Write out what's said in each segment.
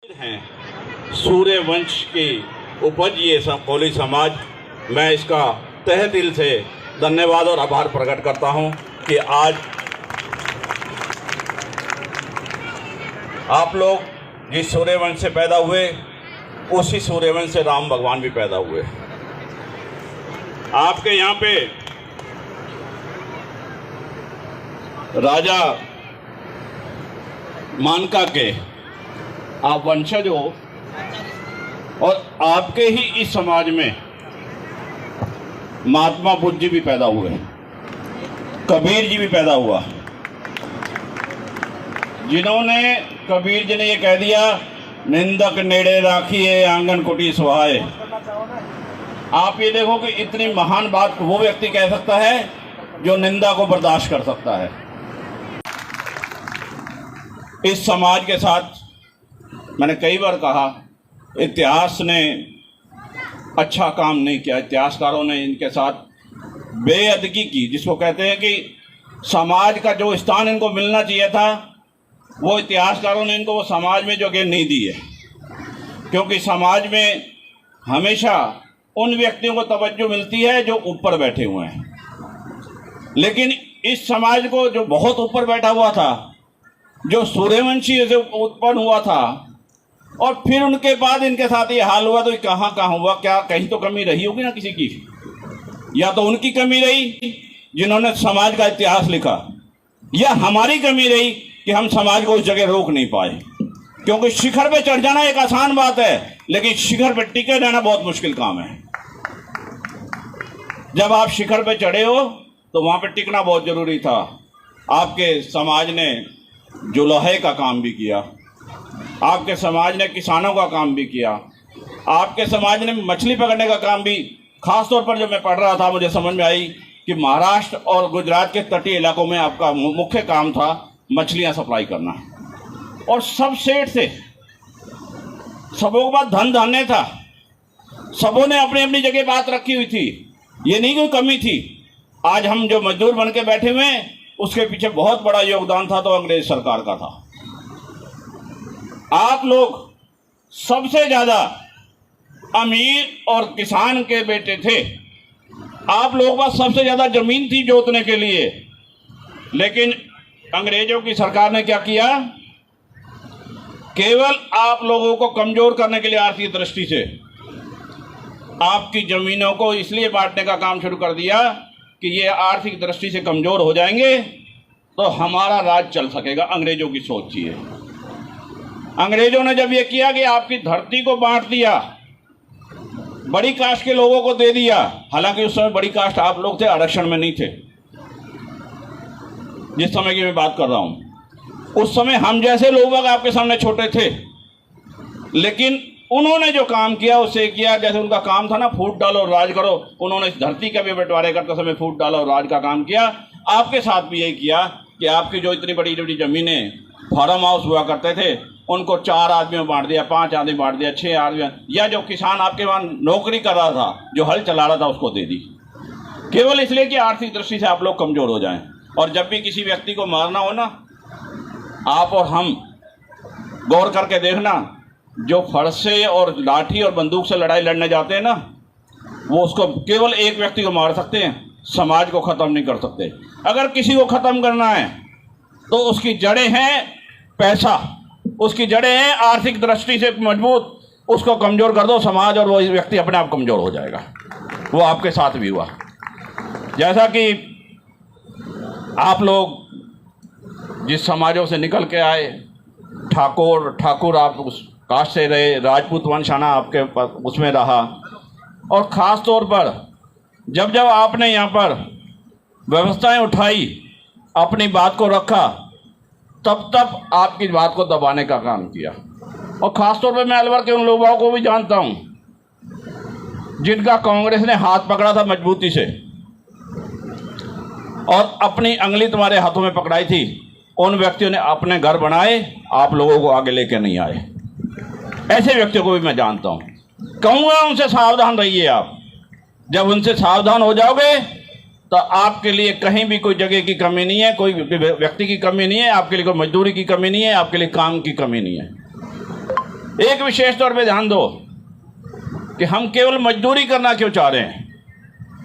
हैं सूर्य वंश की उपज ये सब कोली समाज, मैं इसका तहे दिल से धन्यवाद और आभार प्रकट करता हूं कि आज आप लोग जिस सूर्यवंश से पैदा हुए उसी सूर्यवंश से राम भगवान भी पैदा हुए। आपके यहाँ पे राजा मानका के आप वंशज हो और आपके ही इस समाज में महात्मा बुद्ध जी भी पैदा हुए, कबीर जी भी पैदा हुआ, जिन्होंने कबीर जी ने ये कह दिया निंदक नेड़े राखिए आंगन कुटी सुहाए। आप ये देखो कि इतनी महान बात वो व्यक्ति कह सकता है जो निंदा को बर्दाश्त कर सकता है। इस समाज के साथ मैंने कई बार कहा इतिहास ने अच्छा काम नहीं किया, इतिहासकारों ने इनके साथ बेअदबी की, जिसको कहते हैं कि समाज का जो स्थान इनको मिलना चाहिए था वो इतिहासकारों ने इनको वो समाज में जगह नहीं दी है। क्योंकि समाज में हमेशा उन व्यक्तियों को तवज्जो मिलती है जो ऊपर बैठे हुए हैं, लेकिन इस समाज को जो बहुत ऊपर बैठा हुआ था, जो सूर्यवंशी से उत्पन्न हुआ था, और फिर उनके बाद इनके साथ ये हाल हुआ, तो ये कहाँ हुआ? क्या कहीं तो कमी रही होगी ना किसी की, या तो उनकी कमी रही जिन्होंने समाज का इतिहास लिखा, या हमारी कमी रही कि हम समाज को उस जगह रोक नहीं पाए। क्योंकि शिखर पे चढ़ जाना एक आसान बात है, लेकिन शिखर पे टिके रहना बहुत मुश्किल काम है। जब आप शिखर पे चढ़े हो तो वहां पे टिकना बहुत जरूरी था। आपके समाज ने जुलाहे का काम भी किया, आपके समाज ने किसानों का काम भी किया, आपके समाज ने मछली पकड़ने का काम भी। खास तौर पर जब मैं पढ़ रहा था मुझे समझ में आई कि महाराष्ट्र और गुजरात के तटीय इलाकों में आपका मुख्य काम था मछलियां सप्लाई करना, और सब सेठ थे, सबों के पास धन धान्य था, सबों ने अपनी अपनी जगह बात रखी हुई थी, ये नहीं कोई कमी थी। आज हम जो मजदूर बन के बैठे हुए हैं उसके पीछे बहुत बड़ा योगदान था तो अंग्रेज सरकार का था। आप लोग सबसे ज्यादा अमीर और किसान के बेटे थे, आप लोगों के पास सबसे ज्यादा जमीन थी जोतने के लिए, लेकिन अंग्रेजों की सरकार ने क्या किया? केवल आप लोगों को कमजोर करने के लिए आर्थिक दृष्टि से आपकी जमीनों को इसलिए बांटने का काम शुरू कर दिया कि ये आर्थिक दृष्टि से कमजोर हो जाएंगे तो हमारा राज चल सकेगा। अंग्रेजों की सोच थी। अंग्रेजों ने जब ये किया कि आपकी धरती को बांट दिया, बड़ी कास्ट के लोगों को दे दिया, हालांकि उस समय बड़ी कास्ट आप लोग थे, आरक्षण में नहीं थे जिस समय की मैं बात कर रहा हूं। उस समय हम जैसे लोग आपके सामने छोटे थे, लेकिन उन्होंने जो काम किया उसे किया जैसे उनका काम था ना, फूट डालो और राज करो। उन्होंने इस धरती का भी बंटवारे करते समय फूट डालो और राज का काम किया। आपके साथ भी यही किया कि आपकी जो इतनी बड़ी बड़ी जमीनें फार्म हाउस हुआ करते थे उनको 4 आदमियों में बांट दिया, 5 आदमी बांट दिया, 6 आदमी, या जो किसान आपके वहाँ नौकरी कर रहा था, जो हल चला रहा था, उसको दे दी, केवल इसलिए कि आर्थिक दृष्टि से आप लोग कमजोर हो जाएं। और जब भी किसी व्यक्ति को मारना हो ना, आप और हम गौर करके देखना, जो फरसे और लाठी और बंदूक से लड़ाई लड़ने जाते हैं ना, वो उसको केवल एक व्यक्ति को मार सकते हैं, समाज को ख़त्म नहीं कर सकते। अगर किसी को ख़त्म करना है तो उसकी जड़ें हैं पैसा, उसकी जड़ें हैं आर्थिक दृष्टि से मजबूत, उसको कमज़ोर कर दो, समाज और वो व्यक्ति अपने आप कमज़ोर हो जाएगा। वो आपके साथ भी हुआ। जैसा कि आप लोग जिस समाजों से निकल के आए, ठाकुर आप उस कास्ट से रहे, राजपूत वंश आना आपके उसमें रहा, और ख़ास तौर पर जब जब आपने यहाँ पर व्यवस्थाएं उठाई, अपनी बात को रखा, तब तब आपकी बात को दबाने का काम किया। और ख़ास तौर पर मैं अलवर के उन लोगों को भी जानता हूँ जिनका कांग्रेस ने हाथ पकड़ा था मजबूती से और अपनी अंगली तुम्हारे हाथों में पकड़ाई थी। उन व्यक्तियों ने अपने घर बनाए, आप लोगों को आगे लेके नहीं आए। ऐसे व्यक्तियों को भी मैं जानता हूँ। कहूँगा उनसे सावधान रहिए। आप जब उनसे सावधान हो जाओगे तो आपके लिए कहीं भी कोई जगह की कमी नहीं है, कोई व्यक्ति की कमी नहीं है, आपके लिए कोई मजदूरी की कमी नहीं है, आपके लिए काम की कमी नहीं है। एक विशेष तौर पे ध्यान दो कि हम केवल मजदूरी करना क्यों चाह रहे हैं,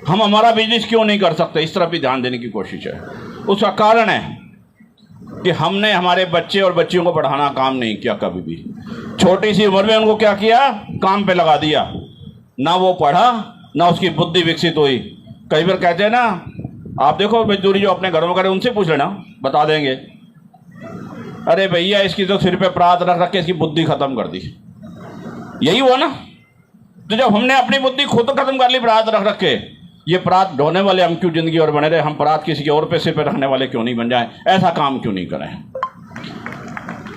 हम हमारा बिजनेस क्यों नहीं कर सकते, इस तरफ भी ध्यान देने की कोशिश है। उसका कारण है कि हमने हमारे बच्चे और बच्चियों को पढ़ाना काम नहीं किया कभी भी। छोटी सी उम्र में उनको क्या किया, काम पे लगा दिया, ना वो पढ़ा ना उसकी बुद्धि विकसित हुई। कई बार कहते हैं ना, आप देखो मजदूरी जो अपने घरों में करें उनसे पूछ लेना, बता देंगे, अरे भैया इसकी तो सिर पे परात रख रख के इसकी बुद्धि खत्म कर दी। यही हुआ ना। तो जब हमने अपनी बुद्धि खुद खत्म कर ली परात रख रख के, ये परात ढोने वाले हम क्यों जिंदगी और बने रहे, हम परात किसी के और पे सिर पे रखने वाले क्यों नहीं बन जाए, ऐसा काम क्यों नहीं करें।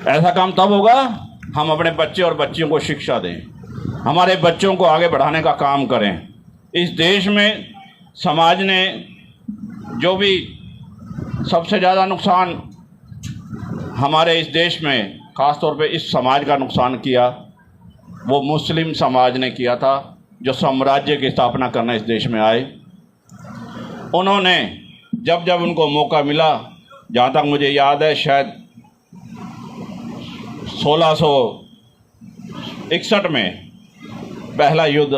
ऐसा काम तब होगा हम अपने बच्चे और बच्चियों को शिक्षा दें, हमारे बच्चों को आगे बढ़ाने का काम करें। इस देश में समाज ने जो भी सबसे ज़्यादा नुकसान हमारे इस देश में ख़ास तौर पे इस समाज का नुकसान किया, वो मुस्लिम समाज ने किया था, जो साम्राज्य की स्थापना करना इस देश में आए। उन्होंने जब जब उनको मौका मिला, जहाँ तक मुझे याद है शायद 1661 में पहला युद्ध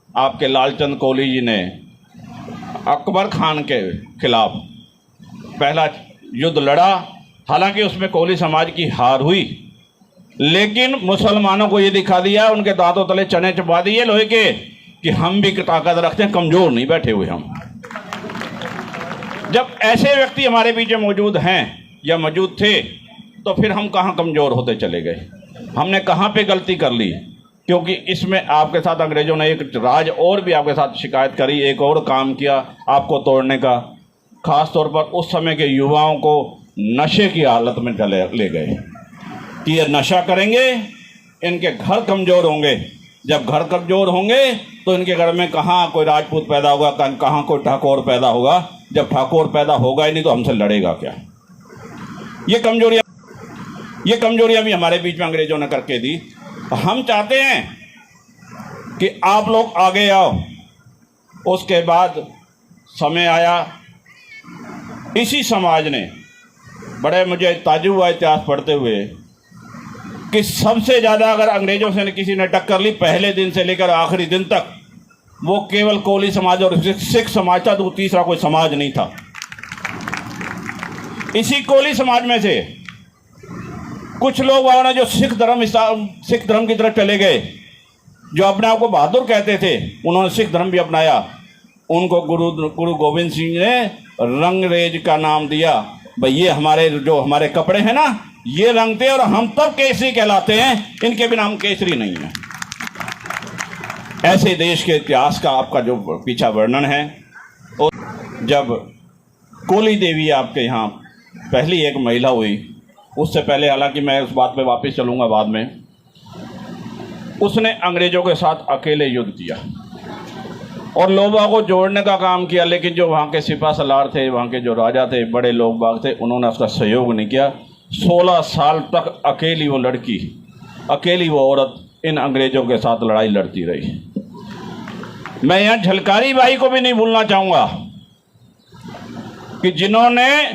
आपके लालचंद कोहली जी ने अकबर खान के खिलाफ पहला युद्ध लड़ा। हालांकि उसमें कोहली समाज की हार हुई, लेकिन मुसलमानों को ये दिखा दिया, उनके दांतों तले चने चबा दिए लोहे के, कि हम भी ताकत रखते हैं, कमज़ोर नहीं बैठे हुए हम। जब ऐसे व्यक्ति हमारे बीच मौजूद हैं या मौजूद थे, तो फिर हम कहाँ कमज़ोर होते चले गए, हमने कहाँ पे गलती कर ली। क्योंकि इसमें आपके साथ अंग्रेज़ों ने एक राज और भी आपके साथ शिकायत करी, एक और काम किया आपको तोड़ने का। ख़ास तौर पर उस समय के युवाओं को नशे की हालत में ले गए कि ये नशा करेंगे, इनके घर कमज़ोर होंगे। जब घर कमज़ोर होंगे तो इनके घर में कहाँ कोई राजपूत पैदा होगा, कहाँ कोई ठाकुर पैदा होगा। जब ठाकुर पैदा होगा ही नहीं तो हमसे लड़ेगा क्या। ये कमजोरियां भी हमारे बीच में अंग्रेज़ों ने करके दी। हम चाहते हैं कि आप लोग आगे आओ। उसके बाद समय आया, इसी समाज ने, बड़े मुझे ताज्जुब हुआ इतिहास पढ़ते हुए कि सबसे ज़्यादा अगर अंग्रेज़ों से किसी ने टक्कर ली पहले दिन से लेकर आखिरी दिन तक, वो केवल कोहली समाज और सिख समाज था, तो तीसरा कोई समाज नहीं था। इसी कोहली समाज में से कुछ लोग वहाँ जो सिख धर्म की तरफ चले गए, जो अपने आप को बहादुर कहते थे, उन्होंने सिख धर्म भी अपनाया। उनको गुरु गोविंद सिंह ने रंगरेज का नाम दिया। भाई ये हमारे कपड़े हैं ना, ये रंग थे और हम तब केसरी कहलाते हैं, इनके बिना हम केसरी नहीं हैं। ऐसे देश के इतिहास का आपका जो पीछा वर्णन है। और जब कोली देवी आपके यहाँ पहली एक महिला हुई, उससे पहले, हालांकि मैं उस बात पे वापस चलूँगा बाद में, उसने अंग्रेज़ों के साथ अकेले युद्ध किया और लोगों को जोड़ने का काम किया। लेकिन जो वहाँ के सिपा सलार थे, वहाँ के जो राजा थे, बड़े लोग बाग थे, उन्होंने उसका सहयोग नहीं किया। 16 साल तक अकेली वो लड़की, अकेली वो औरत इन अंग्रेज़ों के साथ लड़ाई लड़ती रही। मैं यहाँ झलकारी बाई को भी नहीं भूलना चाहूँगा कि जिन्होंने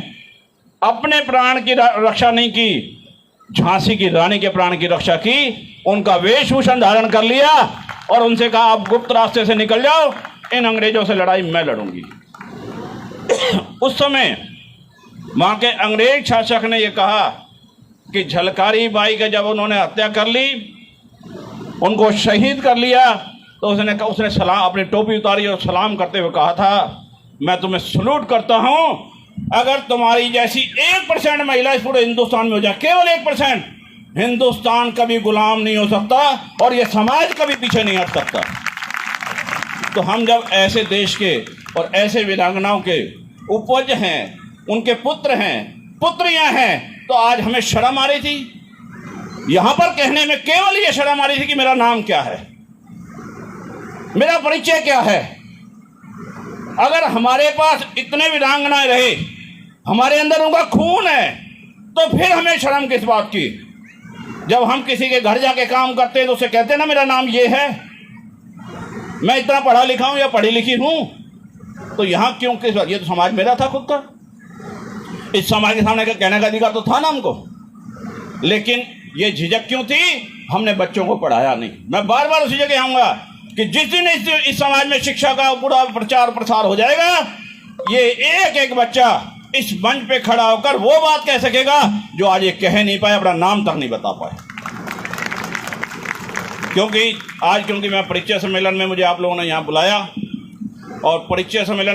अपने प्राण की रक्षा नहीं की, झांसी की रानी के प्राण की रक्षा की। उनका वेशभूषण धारण कर लिया और उनसे कहा आप गुप्त रास्ते से निकल जाओ, इन अंग्रेजों से लड़ाई मैं लड़ूंगी। उस समय वहाँ के अंग्रेज शासक ने यह कहा कि झलकारी बाई के जब उन्होंने हत्या कर ली, उनको शहीद कर लिया, तो उसने सलाम, अपनी टोपी उतारी और सलाम करते हुए कहा था, मैं तुम्हें सलूट करता हूँ। अगर तुम्हारी जैसी 1% महिला इस पूरे हिंदुस्तान में हो जाए, केवल 1%, हिंदुस्तान कभी गुलाम नहीं हो सकता और ये समाज कभी पीछे नहीं हट सकता। तो हम जब ऐसे देश के और ऐसे वीरांगनाओं के उपज हैं, उनके पुत्र हैं, पुत्रियां हैं, तो आज हमें शर्म आ रही थी। यहां पर कहने में केवल ये शर्म आ रही थी कि मेरा नाम क्या है, मेरा परिचय क्या है। अगर हमारे पास इतने वीरांगनाएं रहे, हमारे अंदर उनका खून है, तो फिर हमें शर्म किस बात की। जब हम किसी के घर जाके काम करते हैं तो उसे कहते हैं ना मेरा नाम ये है, मैं इतना पढ़ा लिखा हूं या पढ़ी लिखी हूं, तो यहां क्यों किस बात। ये तो समाज मेरा था खुद का, इस समाज के सामने कहने का अधिकार तो था ना हमको। लेकिन ये झिझक क्यों थी? हमने बच्चों को पढ़ाया नहीं। मैं बार बार उसी जगह आऊँगा कि जिस दिन इस समाज में शिक्षा का पूरा प्रचार प्रसार हो जाएगा, ये एक एक बच्चा इस मंच पे खड़ा होकर वो बात कह सकेगा जो आज ये कह नहीं पाए, अपना नाम तक नहीं बता पाए। क्योंकि मैं परिचय सम्मेलन में मुझे आप लोगों ने यहाँ बुलाया और परिचय सम्मेलन